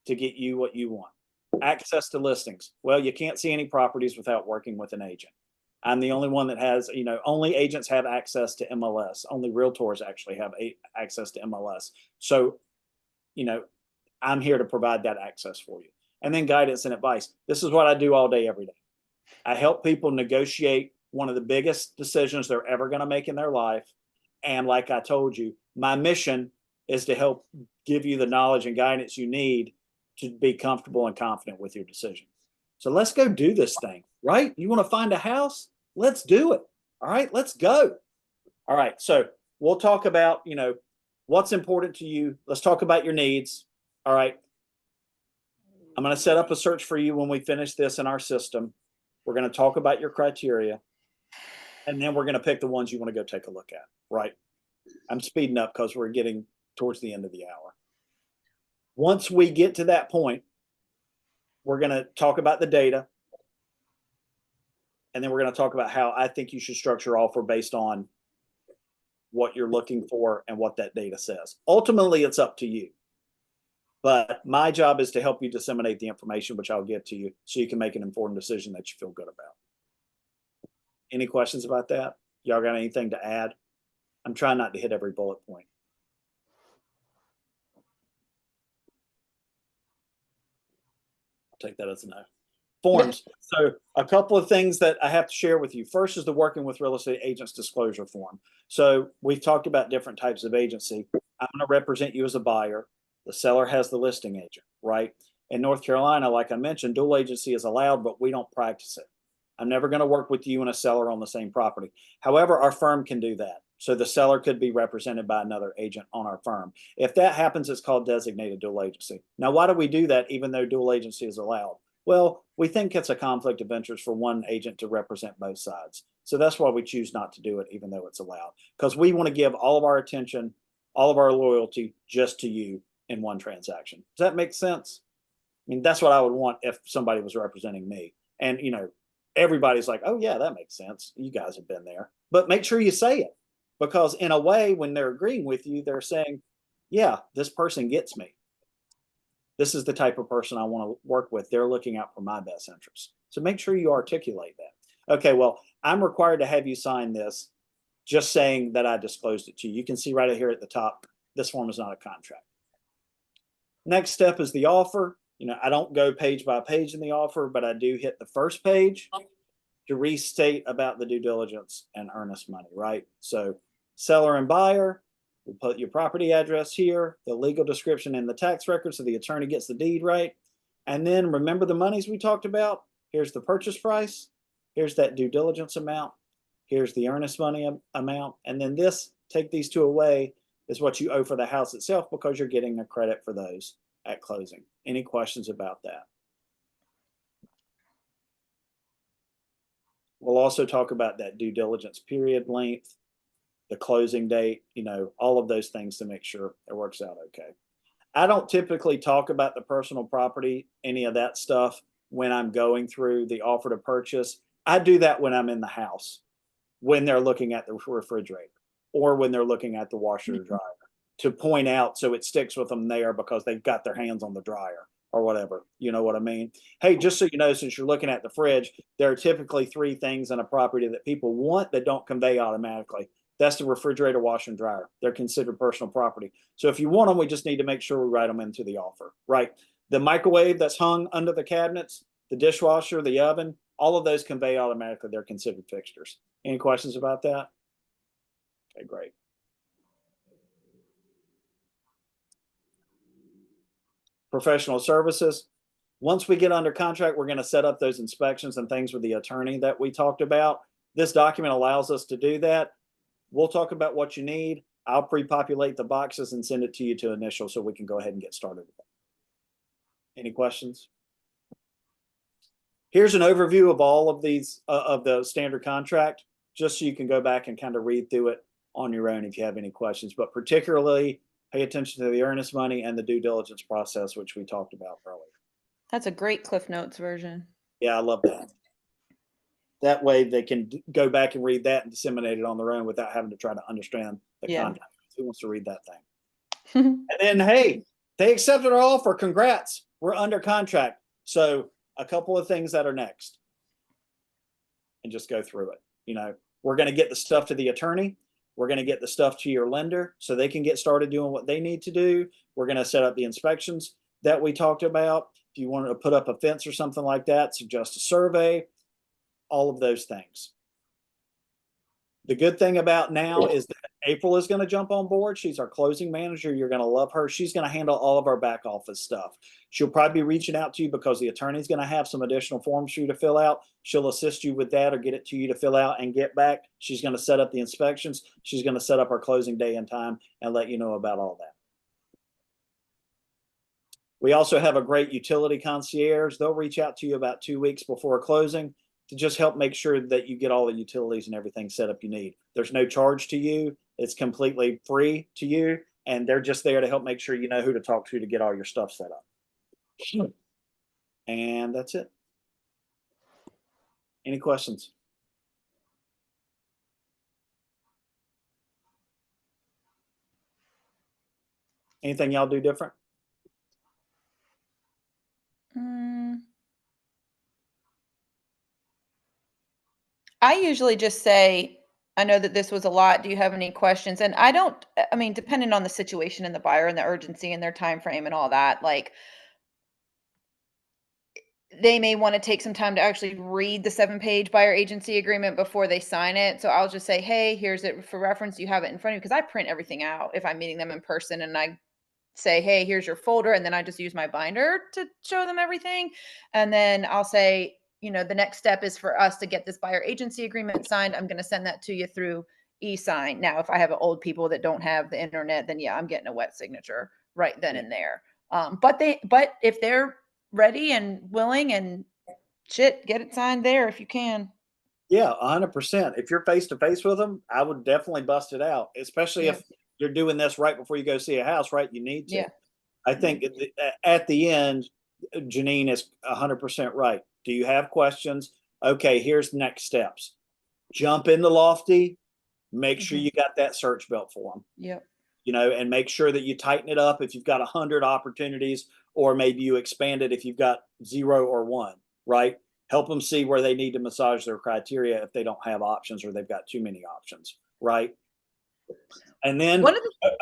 To get you what you want. Access to listings. Well, you can't see any properties without working with an agent. I'm the only one that has, only agents have access to MLS. Only realtors actually have access to MLS. So, I'm here to provide that access for you. And then guidance and advice. This is what I do all day, every day. I help people negotiate one of the biggest decisions they're ever going to make in their life. And like I told you, my mission is to help give you the knowledge and guidance you need to be comfortable and confident with your decision. So let's go do this thing, right? You want to find a house? Let's do it. All right, let's go. All right, so we'll talk about, what's important to you. Let's talk about your needs. All right. I'm going to set up a search for you when we finish this in our system. We're going to talk about your criteria, and then we're going to pick the ones you want to go take a look at, right? I'm speeding up because we're getting towards the end of the hour. Once we get to that point, we're going to talk about the data, and then we're going to talk about how I think you should structure your offer based on what you're looking for and what that data says. Ultimately, it's up to you. But my job is to help you disseminate the information, which I'll give to you so you can make an informed decision that you feel good about. Any questions about that? Y'all got anything to add? I'm trying not to hit every bullet point. I'll take that as a no. Forms. So a couple of things that I have to share with you. First is the working with real estate agents disclosure form. So we've talked about different types of agency. I'm going to represent you as a buyer. The seller has the listing agent, right? In North Carolina, like I mentioned, dual agency is allowed, but we don't practice it. I'm never going to work with you and a seller on the same property. However, our firm can do that. So the seller could be represented by another agent on our firm. If that happens, it's called designated dual agency. Now, why do we do that even though dual agency is allowed? Well, we think it's a conflict of interest for one agent to represent both sides. So that's why we choose not to do it, even though it's allowed. Because we want to give all of our attention, all of our loyalty just to you in one transaction. Does that make sense? I mean, that's what I would want if somebody was representing me. And, everybody's like, oh, yeah, that makes sense. You guys have been there. But make sure you say it. Because in a way, when they're agreeing with you, they're saying, yeah, this person gets me. This is the type of person I want to work with. They're looking out for my best interests. So make sure you articulate that. Okay, well, I'm required to have you sign this, just saying that I disclosed it to you. You can see right here at the top, this form is not a contract. Next step is the offer. I don't go page by page in the offer, but I do hit the first page to restate about the due diligence and earnest money, right? So seller and buyer, we'll put your property address here, the legal description in the tax record so the attorney gets the deed right. And then remember the monies we talked about? Here's the purchase price. Here's that due diligence amount. Here's the earnest money amount. And then this, take these two away, is what you owe for the house itself because you're getting a credit for those at closing. Any questions about that? We'll also talk about that due diligence period length, the closing date, all of those things to make sure it works out okay. I don't typically talk about the personal property, any of that stuff when I'm going through the offer to purchase. I do that when I'm in the house, when they're looking at the refrigerator. or when they're looking at the washer or dryer, to point out so it sticks with them there because they've got their hands on the dryer or whatever. You know what I mean? Hey, just so you know, since you're looking at the fridge, there are typically 3 things in a property that people want that don't convey automatically. That's the refrigerator, washer, and dryer. They're considered personal property. So if you want them, we just need to make sure we write them into the offer, right? The microwave that's hung under the cabinets, the dishwasher, the oven, all of those convey automatically. They're considered fixtures. Any questions about that? Okay, great. Professional services. Once we get under contract, we're going to set up those inspections and things with the attorney that we talked about. This document allows us to do that. We'll talk about what you need. I'll pre-populate the boxes and send it to you to initial so we can go ahead and get started with that. Any questions? Here's an overview of all of these of the standard contract, just so you can go back and kind of read through it on your own if you have any questions, but particularly pay attention to the earnest money and the due diligence process, which we talked about earlier. That's a great Cliff Notes version. Yeah, I love that. That way they can go back and read that and disseminate it on their own without having to try to understand the contract. Who wants to read that thing? And then, hey, they accepted our offer. Congrats. We're under contract. So a couple of things that are next. And just go through it. You know, we're going to get the stuff to the attorney. We're going to get the stuff to your lender so they can get started doing what they need to do. We're going to set up the inspections that we talked about. If you wanted to put up a fence or something like that, suggest a survey, all of those things. The good thing about now is that April is going to jump on board. She's our closing manager. You're going to love her. She's going to handle all of our back office stuff. She'll probably be reaching out to you because the attorney's going to have some additional forms for you to fill out. She'll assist you with that or get it to you to fill out and get back. She's going to set up the inspections. She's going to set up our closing day and time and let you know about all that. We also have a great utility concierge. They'll reach out to you about 2 weeks before closing to just help make sure that you get all the utilities and everything set up you need. There's no charge to you. It's completely free to you. And they're just there to help make sure you know who to talk to get all your stuff set up. And that's it. Any questions? Anything y'all do different? I usually just say, I know that this was a lot. Do you have any questions? And I mean, depending on the situation and the buyer and the urgency and their time frame and all that, like they may want to take some time to actually read the 7-page buyer agency agreement before they sign it. So I'll just say, hey, here's it for reference. You have it in front of you, because I print everything out if I'm meeting them in person, and I say, hey, here's your folder. And then I just use my binder to show them everything. And then I'll say, you know, the next step is for us to get this buyer agency agreement signed. I'm going to send that to you through e-sign. Now, if I have old people that don't have the internet, then yeah, I'm getting a wet signature right then and there. But if they're ready and willing and shit, get it signed there if you can. Yeah, 100%. If you're face to face with them, I would definitely bust it out, especially if you're doing this right before you go see a house, right? You need to. Yeah. I think at the end, Janine is 100% right. Do you have questions? Okay, here's the next steps. Jump into Lofty. Make sure you got that search belt for them. Yep. You know, and make sure that you tighten it up if you've got 100 opportunities, or maybe you expand it if you've got 0 or 1, right? Help them see where they need to massage their criteria if they don't have options or they've got too many options, right? And then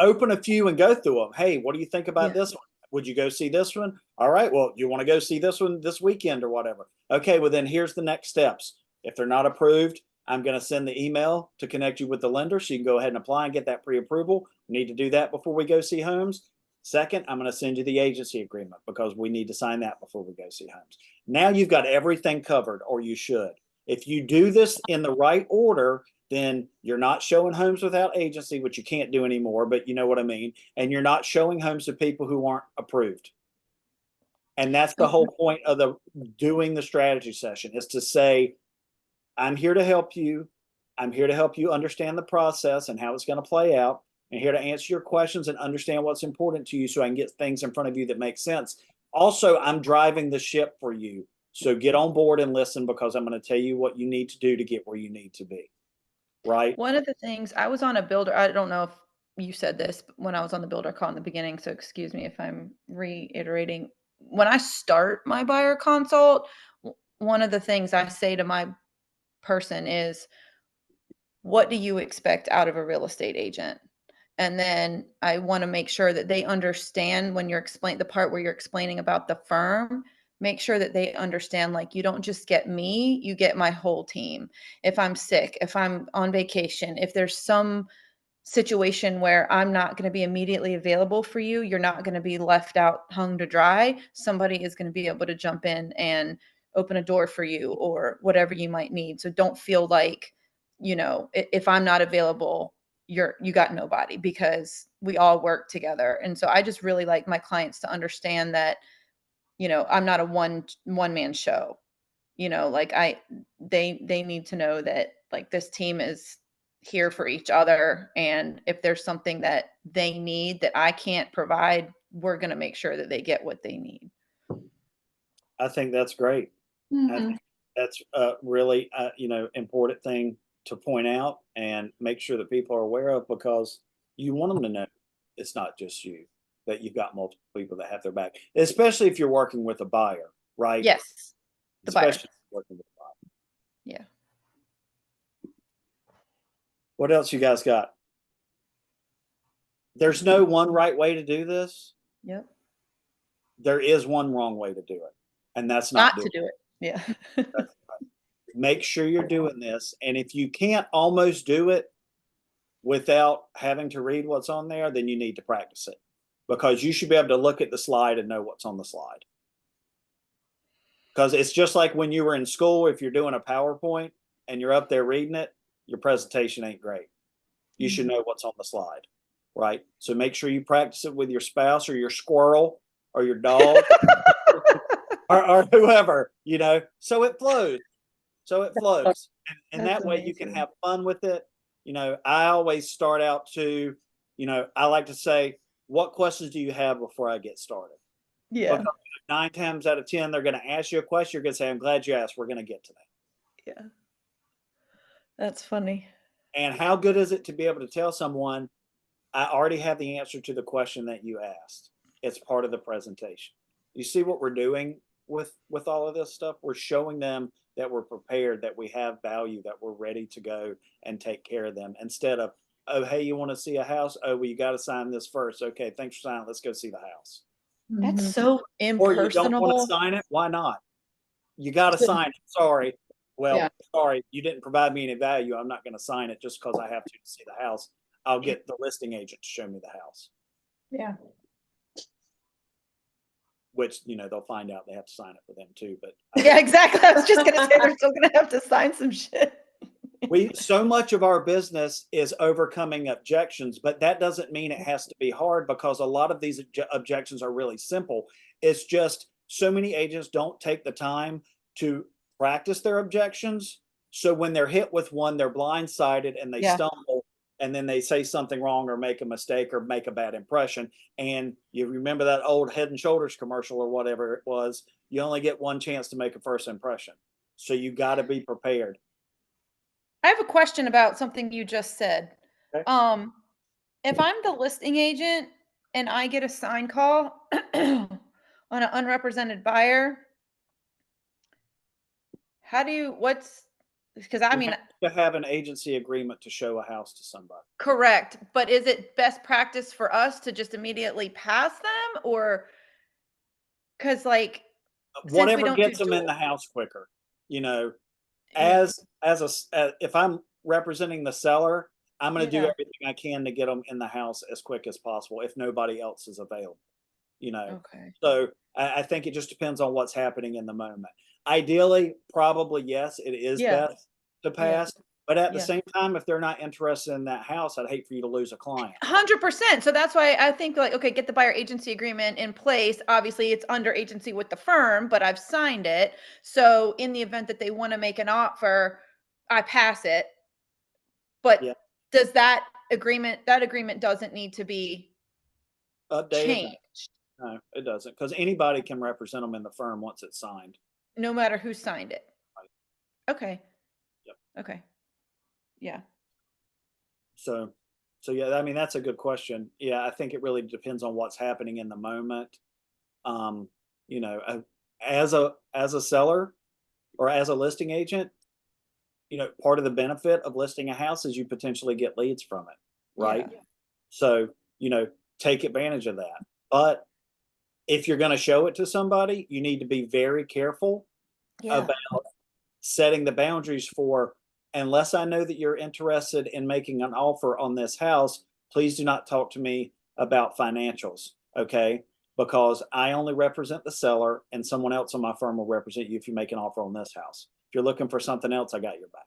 open a few and go through them. Hey, what do you think about this one? Would you go see this one? All right, well, you want to go see this one this weekend or whatever. Okay, well, then here's the next steps. If they're not approved, I'm going to send the email to connect you with the lender so you can go ahead and apply and get that pre-approval. We need to do that before we go see homes. Second, I'm going to send you the agency agreement because we need to sign that before we go see homes. Now you've got everything covered, or you should. If you do this in the right order, then you're not showing homes without agency, which you can't do anymore, but you know what I mean. And you're not showing homes to people who aren't approved. And that's the whole point of doing the strategy session, is to say, I'm here to help you. I'm here to help you understand the process and how it's going to play out. I'm here to answer your questions and understand what's important to you so I can get things in front of you that make sense. Also, I'm driving the ship for you. So get on board and listen, because I'm going to tell you what you need to do to get where you need to be. right? One of the things I was on a builder, I don't know if you said this when I was on the builder call in the beginning, so excuse me if I'm reiterating. When I start my buyer consult, one of the things I say to my person is, what do you expect out of a real estate agent? And then I want to make sure that they understand when you're explaining the part where you're explaining about the firm, make sure that they understand, like, you don't just get me, you get my whole team. If I'm sick, if I'm on vacation, if there's some situation where I'm not going to be immediately available for you, you're not going to be left out hung to dry. Somebody is going to be able to jump in and open a door for you or whatever you might need. So don't feel like, if I'm not available, you got nobody, because we all work together. And so I just really like my clients to understand that, I'm not a one man show. Like they need to know that, like, this team is here for each other, and if there's something that they need that I can't provide, we're going to make sure that they get what they need. I think that's great. I think that's a really, important thing to point out and make sure that people are aware of, because you want them to know it's not just you, that you've got multiple people that have their back, especially if you're working with a buyer, right? Yes, the buyer. Especially if you're working with a buyer. Yeah. What else you guys got? There's no one right way to do this. Yep. There is one wrong way to do it, and that's not To do it. Yeah. Make sure you're doing this. And if you can't almost do it without having to read what's on there, then you need to practice it, because you should be able to look at the slide and know what's on the slide. Because it's just like when you were in school, if you're doing a PowerPoint and you're up there reading it, your presentation ain't great. You should know what's on the slide, right? So make sure you practice it with your spouse or your squirrel or your dog or whoever, so it flows. And That's that way you can amazing. have fun with it. I always start out to, I like to say, what questions do you have before I get started? Yeah. Because 9 times out of 10, they're going to ask you a question. You're going to say, I'm glad you asked. We're going to get to that. Yeah. That's funny. And how good is it to be able to tell someone, I already have the answer to the question that you asked. It's part of the presentation. You see what we're doing with all of this stuff? We're showing them that we're prepared, that we have value, that we're ready to go and take care of them, instead of, oh, hey, you want to see a house? Oh, well, you got to sign this first. Okay, thanks for signing. Let's go see the house. That's so Or you don't want to impersonable. sign it? Why not? You got to sign it. Sorry. Well, Yeah. sorry, you didn't provide me any value. I'm not going to sign it just because I have to see the house. I'll get the listing agent to show me the house, Yeah. which, they'll find out they have to sign it for them too. But Yeah, exactly. I was just going to say they're still going to have to sign some shit. so much of our business is overcoming objections, but that doesn't mean it has to be hard, because a lot of these objections are really simple. It's just so many agents don't take the time to practice their objections. So when they're hit with one, they're blindsided and they Yeah. stumble, and then they say something wrong or make a mistake or make a bad impression. And you remember that old Head and Shoulders commercial or whatever it was, you only get one chance to make a first impression. So you got to be prepared. I have a question about something you just said. Okay. If I'm the listing agent and I get a sign call on an unrepresented buyer, because I You mean, have to have an agency agreement to show a house to somebody. correct, but is it best practice for us to just immediately pass them, or because, like, since we Whatever don't gets do them in dual- the house quicker. Yeah. If I'm representing the seller, I'm going to do Yeah. everything I can to get them in the house as quick as possible if nobody else is available. Okay. So I think it just depends on what's happening in the moment. Ideally, probably yes, it is Yeah. best to pass. But at the Yeah. same time, if they're not interested in that house, I'd hate for you to lose a client. 100%. So that's why I think, like, okay, get the buyer agency agreement in place. Obviously, it's under agency with the firm, but I've signed it. So in the event that they want to make an offer, I pass it. But Yeah. does that agreement doesn't need to be Updated? changed, No, it doesn't, because anybody can represent them in the firm once it's signed. no matter who signed it? Right. Okay. Yep. Okay. Yeah. So, yeah, I mean, that's a good question. Yeah, I think it really depends on what's happening in the moment. You know, as a seller or as a listing agent, you know, part of the benefit of listing a house is you potentially get leads from it, right? Yeah. So, you know, take advantage of that. But if you're going to show it to somebody, you need to be very careful Yeah. about setting the boundaries for, unless I know that you're interested in making an offer on this house, please do not talk to me about financials. Okay. Because I only represent the seller and someone else on my firm will represent you if you make an offer on this house. If you're looking for something else, I got your back.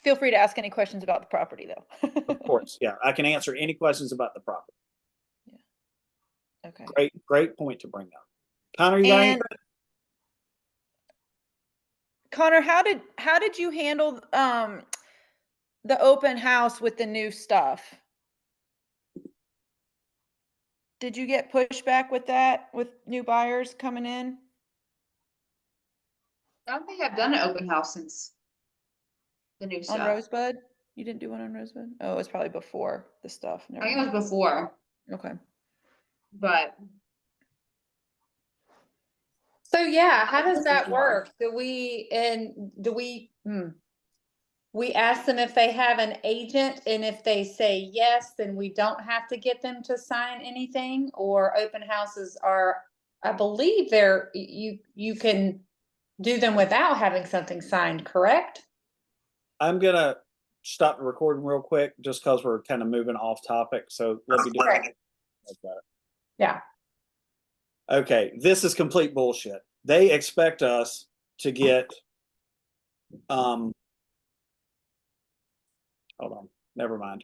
Feel free to ask any questions about the property though. Of course. Yeah. I can answer any questions about the property. Okay. Great point to bring up. Connor, you got anything? And Connor, how did you handle the open house with the new stuff? Did you get pushback with that, with new buyers coming in? I don't think I've done an open house since the new On stuff. Rosebud? You didn't do one on Rosebud? Oh, it was probably before the stuff. I Never think it mind. was before, Okay. but So yeah, how does This that is more. work? We ask them if they have an agent, and if they say yes, then we don't have to get them to sign anything? Or open houses are, I believe you can do them without having something signed, correct? I'm going to stop the recording real quick just because we're kind of moving off topic. So let me do Okay. that. Yeah. Okay, this is complete bullshit. They expect us to get hold on, never mind.